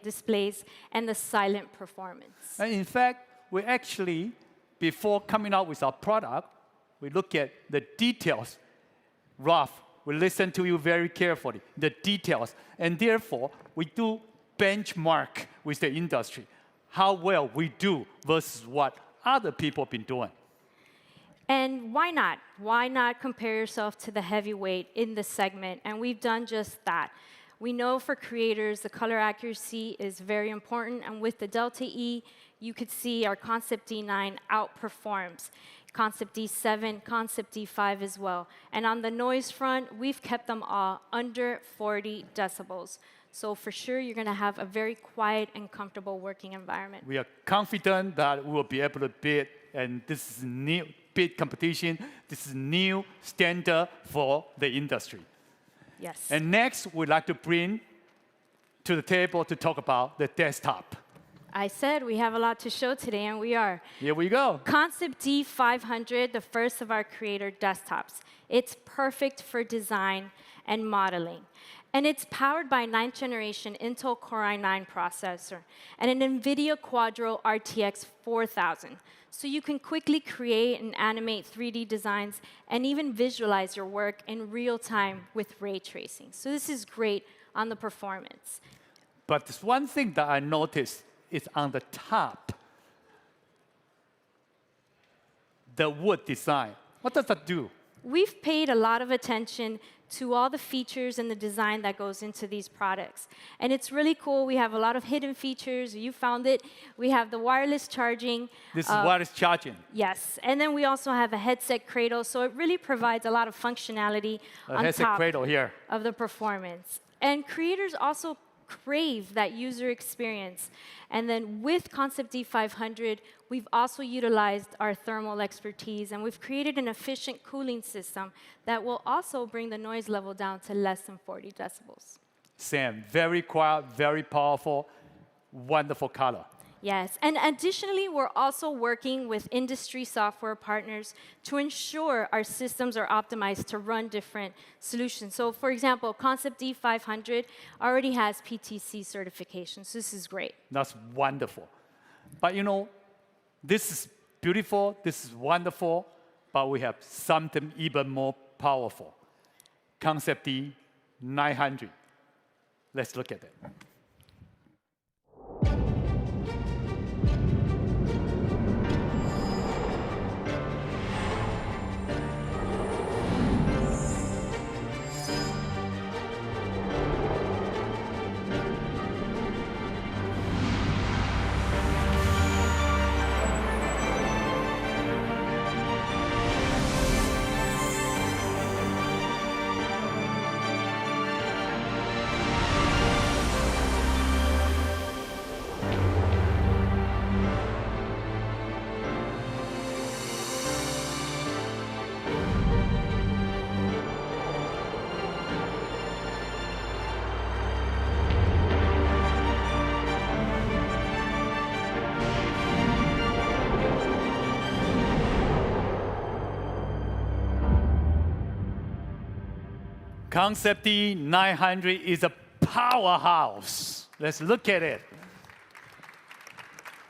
displays and the silent performance. And in fact, we actually, before coming out with our product, we look at the details. Ralph, we listen to you very carefully, the details. And therefore, we do benchmark with the industry, how well we do versus what other people have been doing. And why not? Why not compare yourself to the heavyweight in the segment? And we've done just that. We know for creators, the color accuracy is very important. And with the Delta E, you could see our Concept D9 outperforms Concept D7, Concept D5 as well. And on the noise front, we've kept them all under 40 decibels. So for sure, you're going to have a very quiet and comfortable working environment. We are confident that we will be able to beat, and this is new bid competition. This is new standard for the industry. Yes. And next, we'd like to bring to the table to talk about the desktop. I said we have a lot to show today, and we are. Here we go. Concept D500, the first of our creator desktops. It's perfect for design and modeling. And it's powered by a 9th generation Intel Core i9 processor and an NVIDIA Quadro RTX 4000. So you can quickly create and animate 3D designs and even visualize your work in real time with ray tracing. So this is great on the performance. But there's one thing that I noticed is on the top, the wood design. What does that do? We've paid a lot of attention to all the features and the design that goes into these products. And it's really cool. We have a lot of hidden features. You found it. We have the wireless charging. This is wireless charging. Yes. And then we also have a headset cradle. So it really provides a lot of functionality on headset top cradle here. of the performance. And creators also crave that user experience. And then with Concept D500, we've also utilized our thermal expertise, and we've created an efficient cooling system that will also bring the noise level down to less than 40 decibels. Sam, very quiet, very powerful, wonderful color. Yes, and additionally, we're also working with industry software partners to ensure our systems are optimized to run different solutions. So for example, Concept D500 already has PTC certification, so this is great. That's wonderful. But you know, this is beautiful, this is wonderful, but we have something even more powerful. Concept D900. Let's look at it. Concept D900 is a powerhouse. Let's look at it.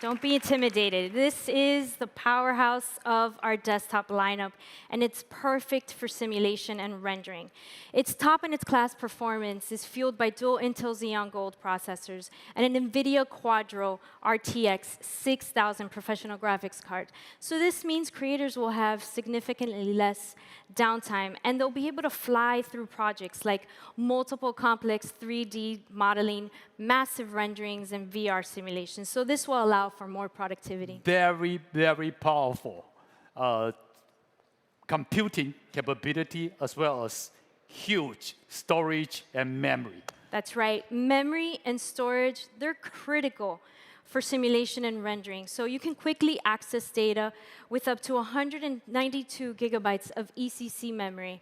Don't be intimidated. This is the powerhouse of our desktop lineup, and it's perfect for simulation and rendering. Its top-in-its-class performance is fueled by dual Intel Xeon Gold processors and an NVIDIA Quadro RTX 6000 professional graphics card. So this means creators will have significantly less downtime, and they'll be able to fly through projects like multiple complex 3D modeling, massive renderings, and VR simulations. So this will allow for more productivity. Very, very powerful computing capability as well as huge storage and memory. That's right. Memory and storage, they're critical for simulation and rendering. So you can quickly access data with up to 192 gigabytes of ECC memory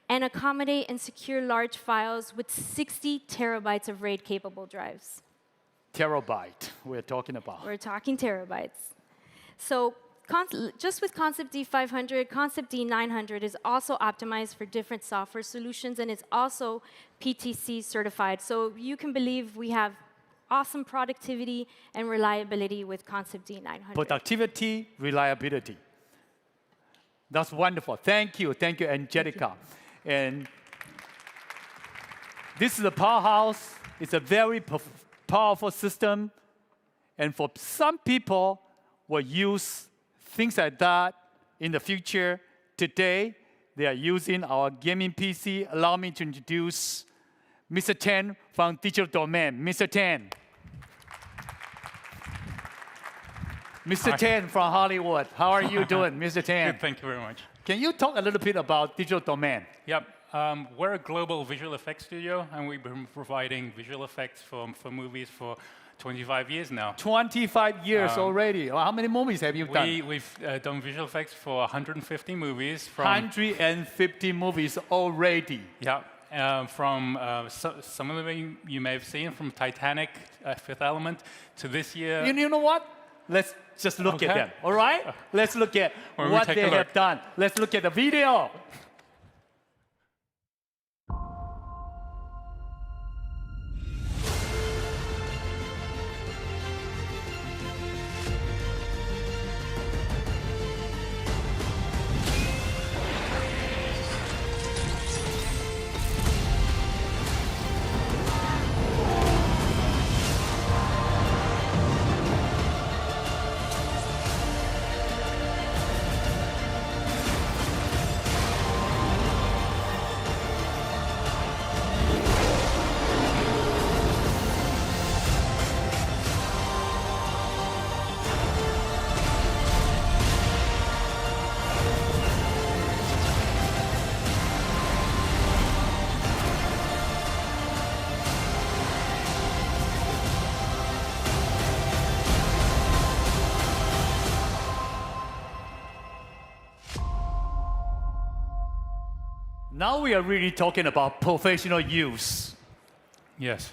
and accommodate and secure large files with 60 terabytes of RAID-capable drives. Terabyte we're talking about. We're talking terabytes. So just with Concept D500, Concept D900 is also optimized for different software solutions, and it's also PTC certified. So you can believe we have awesome productivity and reliability with Concept D900. Productivity, reliability. That's wonderful. Thank you, Angelica. And this is a powerhouse. It's a very powerful system. And for some people, will use things like that in the future. Today, they are using our gaming PC. Allow me to introduce Mr. Tan from Digital Domain. Mr. Tan. Mr. Tan from Hollywood. How are you doing, Mr. Tan? Good, thank you very much. Can you talk a little bit about Digital Domain? Yep. We're a global visual effects studio, and we've been providing visual effects for movies for 25 years now. 25 years already. How many movies have you done? We've done visual effects for 150 movies. 150 movies already. Yeah. From some of them you may have seen, from Titanic, Fifth Element, to this year. You know what? Let's just look at them, all right? Let's look at what they have done. Let's look at the video. Now we are really talking about professional use. Yes.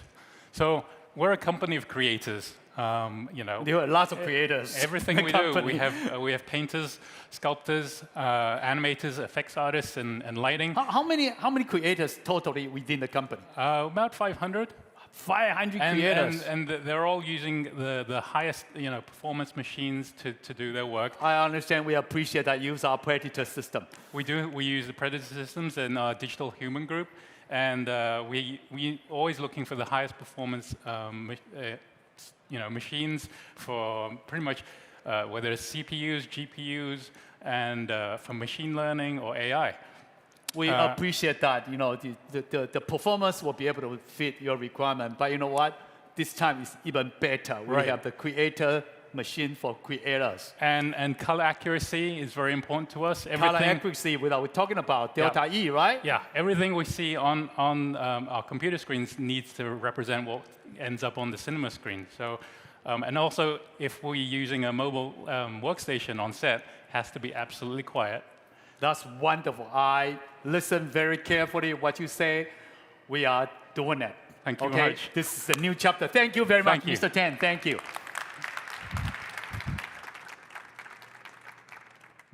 So we're a company of creators. You know, There are lots of creators. everything in we the do, company. we have painters, sculptors, animators, effects artists, and lighting. How many creators totally within the company? About 500. 500 creators. And they're all using the highest performance machines to do their work. I understand. We appreciate that use our Predator system. We do. We use the Predator systems in our digital human group, and we always looking for the highest performance machines for pretty much whether it's CPUs, GPUs, and for machine learning or AI. We appreciate that. The performance will be able to fit your requirement. But you know what? This time is even better. We have the creator machine for creators. And color accuracy is very important to us. Color accuracy, we're talking about Delta E, right? Yeah, everything we see on our computer screens needs to represent what ends up on the cinema screen. So, and also, if we're using a mobile workstation on set, it has to be absolutely quiet. That's wonderful. I listen very carefully what you say. We are doing it. Thank you very much. This is a new chapter. Thank you very much, Thank you. Mr. Tan. Thank you.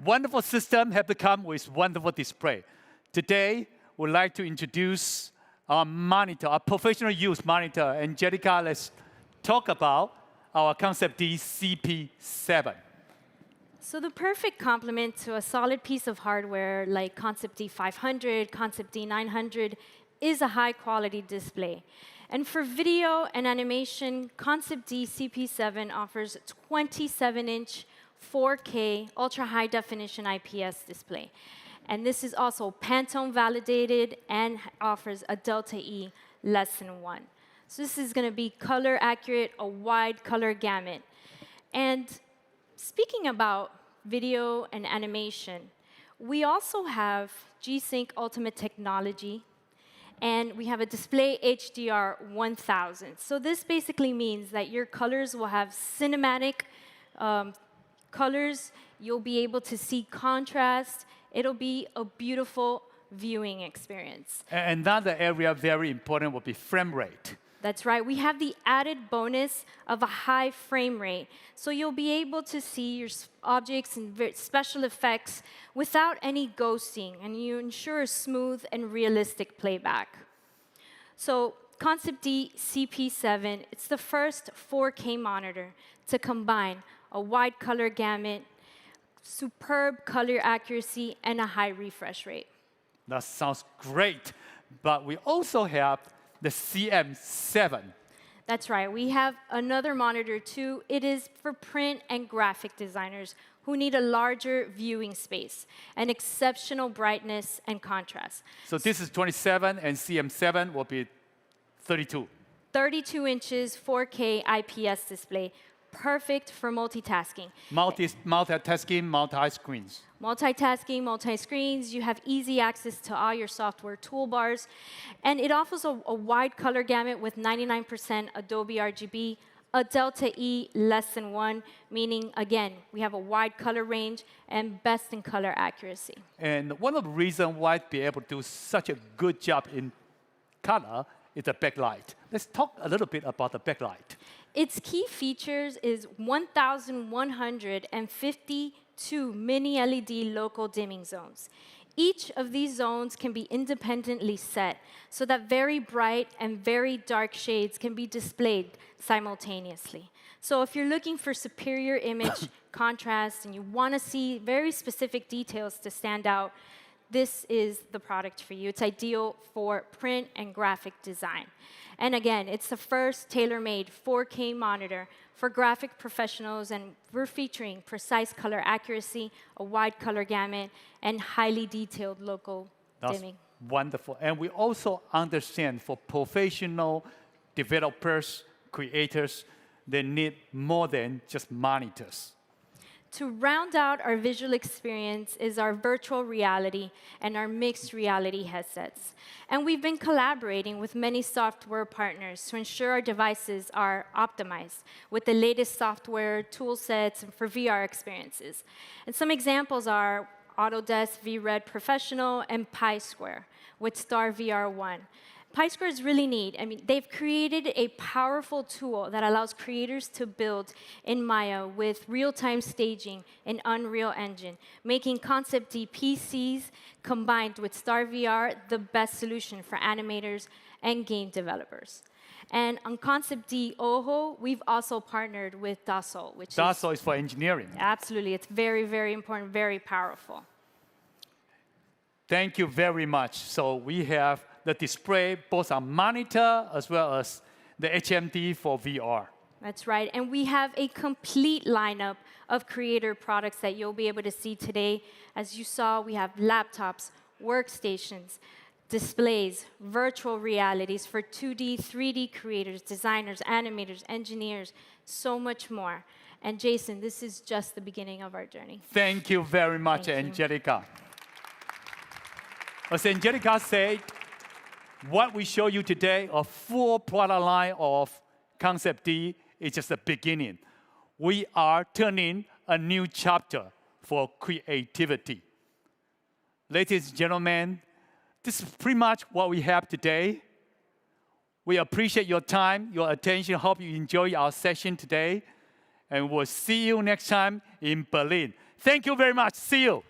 Wonderful system have to come with wonderful display. Today, we'd like to introduce our monitor, our professional use monitor. Angelica, let's talk about our Concept D CP7. So the perfect complement to a solid piece of hardware like Concept D500, Concept D900 is a high-quality display. And for video and animation, Concept D CP7 offers 27-inch 4K ultra-high-definition IPS display. And this is also Pantone validated and offers a Delta E less than 1. So this is going to be color accurate, a wide color gamut. And speaking about video and animation, we also have G-Sync Ultimate technology, And we have a display HDR 1000. So this basically means that your colors will have cinematic colors. You'll be able to see contrast. It'll be a beautiful viewing experience. Another area very important will be frame rate. That's right. We have the added bonus of a high frame rate. So you'll be able to see your objects and special effects without any ghosting, and you ensure a smooth and realistic playback. So Concept D CP7, it's the first 4K monitor to combine a wide color gamut, superb color accuracy, and a high refresh rate. That sounds great. But we also have the CM7. That's right. We have another monitor, too. It is for print and graphic designers who need a larger viewing space and exceptional brightness and contrast. So this is 27, and CM7 will be 32. 32 inches, 4K IPS display, perfect for multitasking. Multitasking, multi-screens. Multitasking, multi-screens, you have easy access to all your software toolbars, and it offers a wide color gamut with 99% Adobe RGB, a delta E less than 1, meaning, again, we have a wide color range and best in color accuracy. And one of the reasons why be able to do such a good job in color is the backlight. Let's talk a little bit about the backlight. Its key features is 1,152 mini LED local dimming zones. Each of these zones can be independently set so that very bright and very dark shades can be displayed simultaneously. So if you're looking for superior image contrast and you want to see very specific details to stand out, this is the product for you. It's ideal for print and graphic design. And again, it's the first tailor-made 4K monitor for graphic professionals, and we're featuring precise color accuracy, a wide color gamut, and highly detailed local dimming. Wonderful. And we also understand for professional developers, creators, they need more than just monitors. To round out our visual experience is our virtual reality and our mixed reality headsets. And we've been collaborating with many software partners to ensure our devices are optimized with the latest software tool sets and for VR experiences. And some examples are Autodesk VRED Professional and PiSquare with Star VR 1. PiSquare is really neat. I mean, they've created a powerful tool that allows creators to build in Maya with real-time staging in Unreal Engine, making Concept D PCs combined with Star VR the best solution for animators and game developers. And on Concept D Ojo, we've also partnered with Dassault, which Dassault is for engineering. Absolutely. It's very, very important, very powerful. Thank you very much. So we have the display both on monitor as well as the HMD for VR. That's right. And we have a complete lineup of creator products that you'll be able to see today. As you saw, we have laptops, workstations, displays, virtual realities for 2D, 3D creators, designers, animators, engineers, so much more. And Jason, this is just the beginning of our journey. Thank you very much, Angelica. As Angelica said, what we show you today, a full product line of Concept D, is just the beginning. We are turning a new chapter for creativity. Ladies and gentlemen, this is pretty much what we have today. We appreciate your time, your attention. Hope you enjoy our session today. And we'll see you next time in Berlin. Thank you very much. See you.